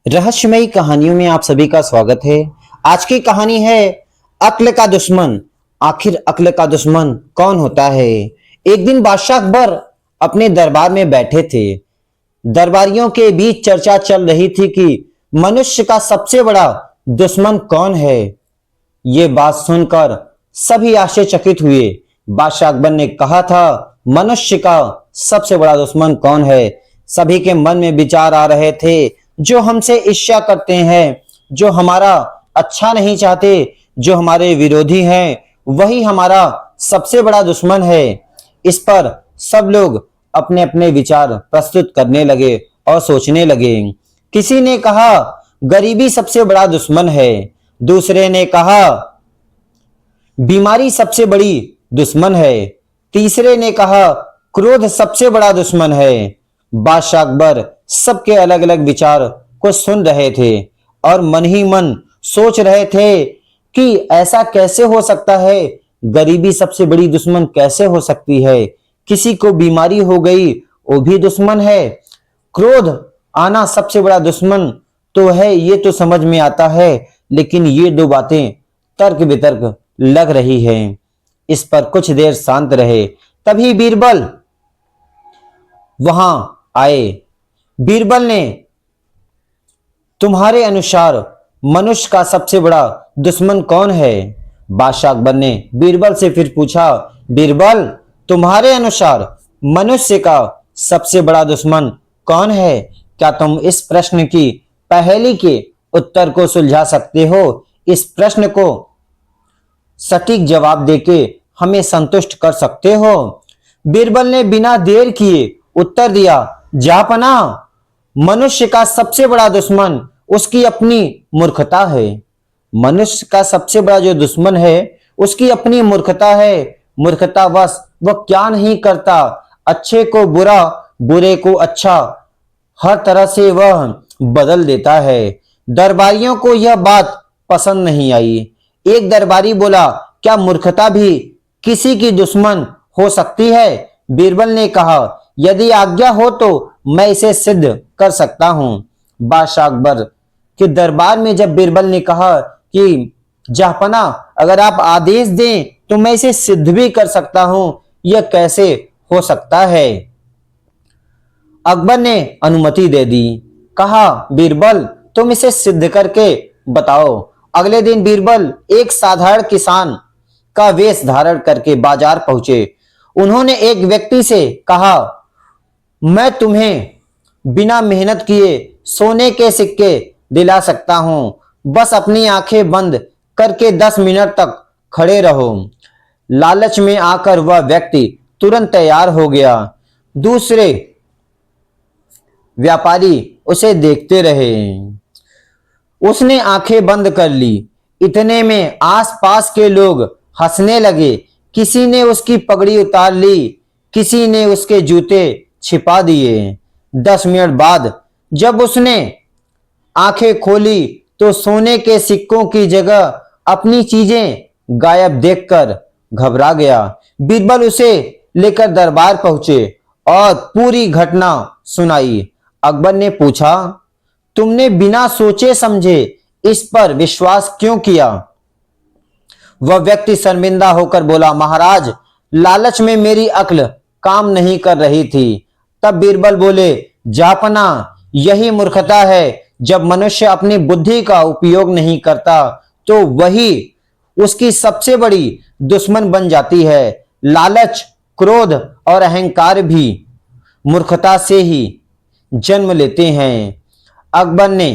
रहस्यमयी कहानियों में आप सभी का स्वागत है। आज की कहानी है अक्ल का दुश्मन। आखिर अक्ल का दुश्मन कौन होता है? एक दिन बादशाह अकबर अपने दरबार में बैठे थे। दरबारियों के बीच चर्चा चल रही थी कि मनुष्य का सबसे बड़ा दुश्मन कौन है। ये बात सुनकर सभी आश्चर्यचकित हुए। बादशाह अकबर ने कहा था, मनुष्य का सबसे बड़ा दुश्मन कौन है? सभी के मन में विचार आ रहे थे, जो हमसे ईर्ष्या करते हैं, जो हमारा अच्छा नहीं चाहते, जो हमारे विरोधी हैं, वही हमारा सबसे बड़ा दुश्मन है। इस पर सब लोग अपने अपने विचार प्रस्तुत करने लगे और सोचने लगे। किसी ने कहा गरीबी सबसे बड़ा दुश्मन है, दूसरे ने कहा बीमारी सबसे बड़ी दुश्मन है, तीसरे ने कहा क्रोध सबसे बड़ा दुश्मन है। बादशाह अकबर सबके अलग अलग विचार को सुन रहे थे और मन ही मन सोच रहे थे कि ऐसा कैसे हो सकता है, गरीबी सबसे बड़ी दुश्मन कैसे हो सकती है? किसी को बीमारी हो गई वो भी दुश्मन है, क्रोध आना सबसे बड़ा दुश्मन तो है, ये तो समझ में आता है, लेकिन ये दो बातें तर्क वितर्क लग रही है। इस पर कुछ देर शांत रहे, तभी बीरबल वहां आए। बीरबल ने, तुम्हारे अनुसार मनुष्य का सबसे बड़ा दुश्मन कौन है? बादशाह अकबर ने बीरबल से फिर पूछा, बीरबल तुम्हारे अनुसार मनुष्य का सबसे बड़ा दुश्मन कौन है? क्या तुम इस प्रश्न की पहेली के उत्तर को सुलझा सकते हो? इस प्रश्न को सटीक जवाब देके हमें संतुष्ट कर सकते हो? बीरबल ने बिना देर किए उत्तर दिया, जापना, मनुष्य का सबसे बड़ा दुश्मन उसकी अपनी मूर्खता है। मनुष्य का सबसे बड़ा जो दुश्मन है उसकी अपनी मूर्खता है। मूर्खतावश वह क्या नहीं करता, अच्छे को बुरा, बुरे को अच्छा, हर तरह से वह बदल देता है। दरबारियों को यह बात पसंद नहीं आई। एक दरबारी बोला, क्या मूर्खता भी किसी की दुश्मन हो सकती है? बीरबल ने कहा, यदि आज्ञा हो तो मैं इसे सिद्ध कर सकता हूं। बादशाह अकबर के दरबार में जब बीरबल ने कहा कि जहांपना, अगर आप आदेश दें तो मैं इसे सिद्ध भी कर सकता हूं, यह कैसे हो सकता है? अकबर ने अनुमति दे दी। कहा, बीरबल तुम इसे सिद्ध करके बताओ। अगले दिन बीरबल एक साधारण किसान का वेश धारण करके बाजार पहुंचे। उन्होंने एक व्यक्ति से कहा, मैं तुम्हें बिना मेहनत किए सोने के सिक्के दिला सकता हूं, बस अपनी आंखें बंद करके 10 मिनट तक खड़े रहो। लालच में आकर वह व्यक्ति तुरंत तैयार हो गया। दूसरे व्यापारी उसे देखते रहे। उसने आंखें बंद कर ली। इतने में आसपास के लोग हंसने लगे। किसी ने उसकी पगड़ी उतार ली, किसी ने उसके जूते छिपा दिए। 10 मिनट बाद जब उसने आंखें खोली तो सोने के सिक्कों की जगह अपनी चीजें गायब देखकर घबरा गया। बीरबल उसे लेकर दरबार पहुंचे और पूरी घटना सुनाई। अकबर ने पूछा, तुमने बिना सोचे समझे इस पर विश्वास क्यों किया? वह व्यक्ति शर्मिंदा होकर बोला, महाराज, लालच में मेरी अक्ल काम नहीं कर रही थी। तब बीरबल बोले, जापना, यही मूर्खता है। जब मनुष्य अपनी बुद्धि का उपयोग नहीं करता तो वही उसकी सबसे बड़ी दुश्मन बन जाती है। लालच, क्रोध और अहंकार भी मूर्खता से ही जन्म लेते हैं। अकबर ने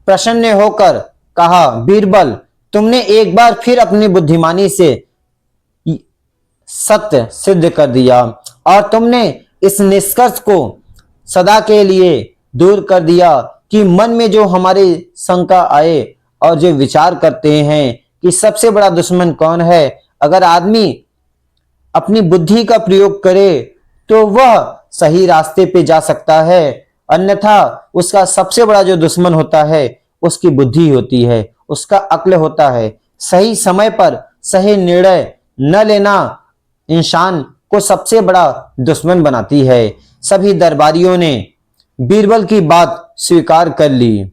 प्रसन्न होकर कहा, बीरबल तुमने एक बार फिर अपनी बुद्धिमानी से सत्य सिद्ध कर दिया और तुमने इस निष्कर्ष को सदा के लिए दूर कर दिया कि मन में जो हमारे शंका आए और जो विचार करते हैं कि सबसे बड़ा दुश्मन कौन है, अगर आदमी अपनी बुद्धि का प्रयोग करे तो वह सही रास्ते पे जा सकता है, अन्यथा उसका सबसे बड़ा जो दुश्मन होता है उसकी बुद्धि होती है, उसका अक्ल होता है। सही समय पर सही निर्णय न लेना इंसान को सबसे बड़ा दुश्मन बनाती है। सभी दरबारियों ने बीरबल की बात स्वीकार कर ली।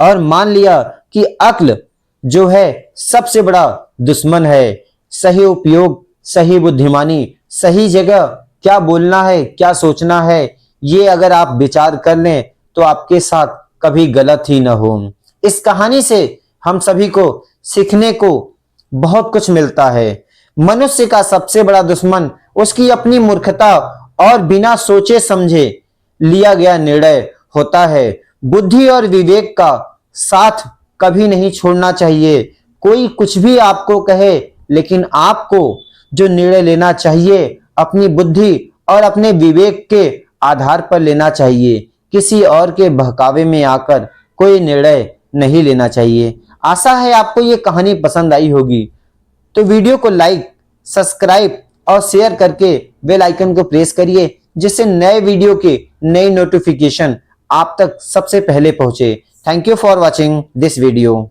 और मान लिया कि अक्ल जो है सबसे बड़ा दुश्मन है। सही उपयोग, सही बुद्धिमानी, सही जगह क्या बोलना है, क्या सोचना है, ये अगर आप विचार कर लें तो आपके साथ कभी गलत ही ना हो। इस कहानी से हम सभी को सीखने को बहुत कुछ मिलता है। मनुष्य का सबसे बड़ा दुश्मन उसकी अपनी मूर्खता और बिना सोचे समझे लिया गया निर्णय होता है। बुद्धि और विवेक का साथ कभी नहीं छोड़ना चाहिए। कोई कुछ भी आपको कहे, लेकिन आपको जो निर्णय लेना चाहिए अपनी बुद्धि और अपने विवेक के आधार पर लेना चाहिए। किसी और के बहकावे में आकर कोई निर्णय नहीं लेना चाहिए। आशा है आपको ये कहानी पसंद आई होगी, तो वीडियो को लाइक, सब्सक्राइब और शेयर करके बेल आइकन को प्रेस करिए, जिससे नए वीडियो के नई नोटिफिकेशन आप तक सबसे पहले पहुंचे। Thank you for watching this video.